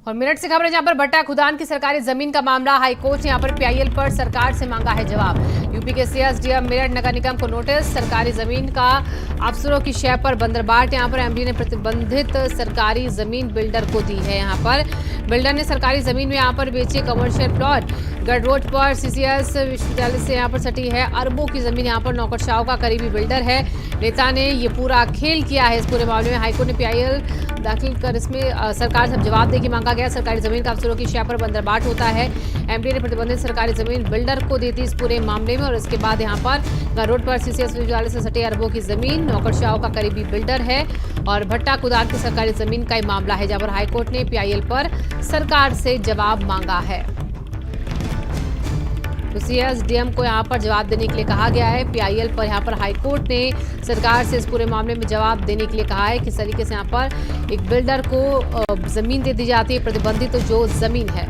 और मेरठ से खबर है जहां पर भट्टा खुदान की सरकारी जमीन का मामला हाईकोर्ट ने यहां पर पीआईएल पर सरकार से मांगा है जवाब। यूपी के सीएसडीएम मेरठ नगर निगम को नोटिस, सरकारी जमीन का अफसरों की शय पर बंदरबाट। यहां पर एमडी ने प्रतिबंधित सरकारी जमीन बिल्डर को दी है। यहां पर बिल्डर ने सरकारी जमीन में यहां पर बेचे कमर्शियल प्लॉट। गढ़ रोड पर सीसीएस विश्वविद्यालय से यहां पर सटी है अरबों की जमीन। यहां पर नौकरशाहों का करीबी बिल्डर है। नेता ने ये पूरा खेल किया है। इस पूरे मामले में हाईकोर्ट ने पीआईएल दाखिल कर इसमें सरकार से जवाब देने की मांगा गया। सरकारी जमीन का अफसरों की शय पर बंदरबाट होता है। एमडी ने प्रतिबंधित सरकारी जमीन बिल्डर को दी थी इस पूरे मामले में। और इसके बाद यहां पर गढ़ रोड पर सीसीएस विश्वविद्यालय से सटे अरबों की जमीन नौकरशाहों का करीबी बिल्डर है। और भट्टा खुदान की सरकारी जमीन का ही मामला है जहां पर हाईकोर्ट ने पीआईएल पर सरकार से जवाब मांगा है। तो सीएसडीएम को यहां पर जवाब देने के लिए कहा गया है। पीआईएल पर यहां पर हाईकोर्ट ने सरकार से इस पूरे मामले में जवाब देने के लिए कहा है। किस तरीके से यहां पर एक बिल्डर को जमीन दे दी जाती है, प्रतिबंधित जो जमीन है।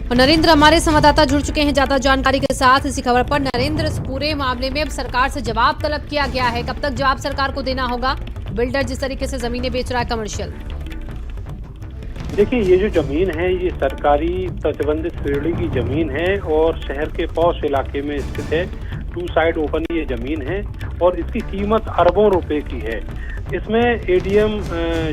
और नरेंद्र हमारे संवाददाता जुड़ चुके हैं ज्यादा जानकारी के साथ इसी खबर पर। नरेंद्र, इस पूरे मामले में अब सरकार से जवाब तलब किया गया है, कब तक जवाब सरकार को देना होगा? बिल्डर जिस तरीके से जमीनें बेच रहा है कमर्शियल। देखिए, ये जो जमीन है ये सरकारी प्रतिबंधित श्रेणी की जमीन है और शहर के पॉश इलाके में स्थित है। 2 साइड ओपन ये जमीन है और इसकी कीमत अरबों रुपए की है। इसमें एडीएम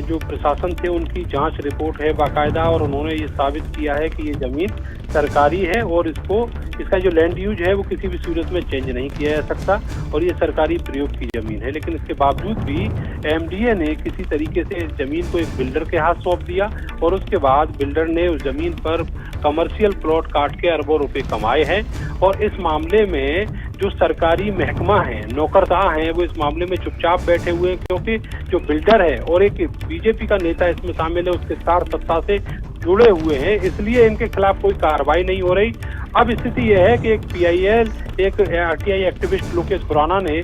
जो प्रशासन थे उनकी जांच रिपोर्ट है बाकायदा और उन्होंने ये साबित किया है कि ये जमीन सरकारी है और इसका जो लैंड यूज है वो किसी भी सूरत में चेंज नहीं किया जा सकता और ये सरकारी प्रयोग की जमीन है। लेकिन इसके बावजूद भी एमडीए ने किसी तरीके से इस जमीन को एक बिल्डर के हाथ सौंप दिया और उसके बाद बिल्डर ने उस जमीन पर कमर्शियल प्लॉट काट के अरबों रुपए कमाए हैं। और इस मामले में जो सरकारी महकमा है, नौकरशाह हैं, वो इस मामले में चुपचाप बैठे हुए हैं क्योंकि जो बिल्डर है और एक बीजेपी का नेता इसमें शामिल है, उसके साथ सत्ता से जुड़े हुए हैं, इसलिए इनके खिलाफ कोई कार्रवाई नहीं हो रही। अब स्थिति यह है कि एक पीआईएल, एक आरटीआई एक्टिविस्ट लोकेश खुराना ने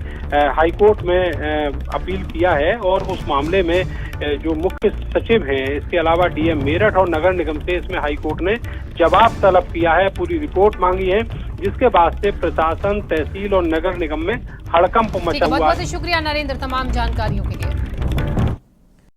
हाईकोर्ट में अपील किया है और उस मामले में जो मुख्य सचिव हैं, इसके अलावा डीएम मेरठ और नगर निगम से इसमें हाईकोर्ट ने जवाब तलब किया है, पूरी रिपोर्ट मांगी है, जिसके बाद से प्रशासन, तहसील और नगर निगम में हड़कंप मचा हुआ है। बहुत बहुत शुक्रिया नरेंद्र तमाम जानकारियों के लिए।